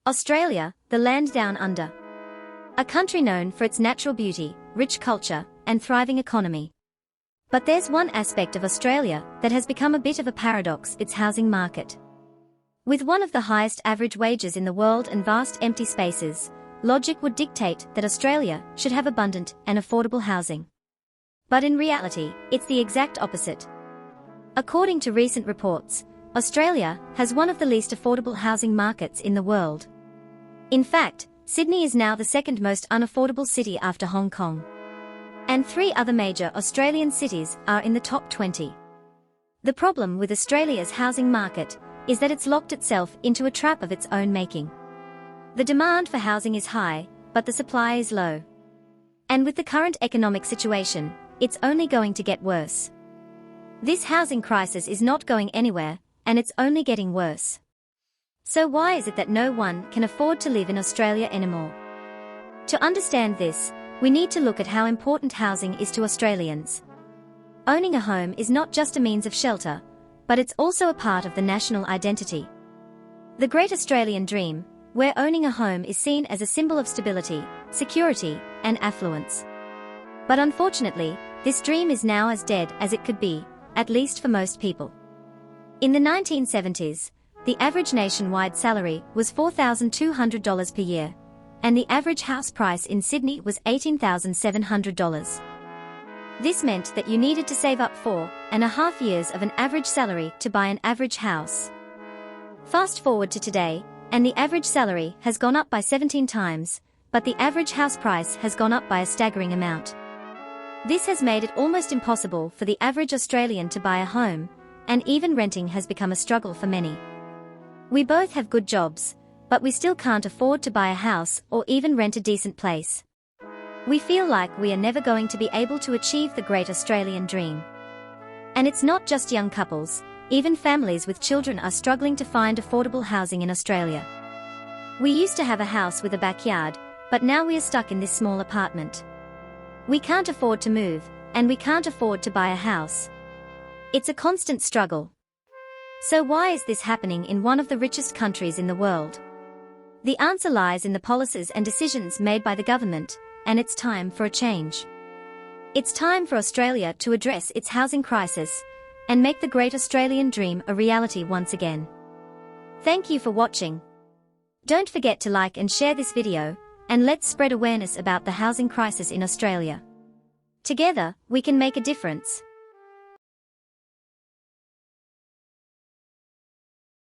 Australia, the land down under. A country known for its natural beauty, rich culture, and thriving economy. But there's one aspect of Australia that has become a bit of a paradox: its housing market. With one of the highest average wages in the world and vast empty spaces, logic would dictate that Australia should have abundant and affordable housing. But in reality, it's the exact opposite. According to recent reports, Australia has one of the least affordable housing markets in the world. In fact, Sydney is now the second most unaffordable city after Hong Kong. And 3 other major Australian cities are in the top 20. The problem with Australia's housing market is that it's locked itself into a trap of its own making. The demand for housing is high, but the supply is low. And with the current economic situation, it's only going to get worse. This housing crisis is not going anywhere, and it's only getting worse. So why is it that no one can afford to live in Australia anymore? To understand this, we need to look at how important housing is to Australians. Owning a home is not just a means of shelter, but it's also a part of the national identity. The Great Australian Dream, where owning a home is seen as a symbol of stability, security, and affluence. But unfortunately, this dream is now as dead as it could be, at least for most people. In the 1970s, the average nationwide salary was $4,200 per year, and the average house price in Sydney was $18,700. This meant that you needed to save up 4.5 years of an average salary to buy an average house. Fast forward to today, and the average salary has gone up by 17 times, but the average house price has gone up by a staggering amount. This has made it almost impossible for the average Australian to buy a home, and even renting has become a struggle for many. We both have good jobs, but we still can't afford to buy a house or even rent a decent place. We feel like we are never going to be able to achieve the Great Australian Dream. And it's not just young couples, even families with children are struggling to find affordable housing in Australia. We used to have a house with a backyard, but now we are stuck in this small apartment. We can't afford to move, and we can't afford to buy a house. It's a constant struggle. So why is this happening in one of the richest countries in the world? The answer lies in the policies and decisions made by the government, and it's time for a change. It's time for Australia to address its housing crisis and make the Great Australian Dream a reality once again. Thank you for watching. Don't forget to like and share this video, and let's spread awareness about the housing crisis in Australia. Together, we can make a difference.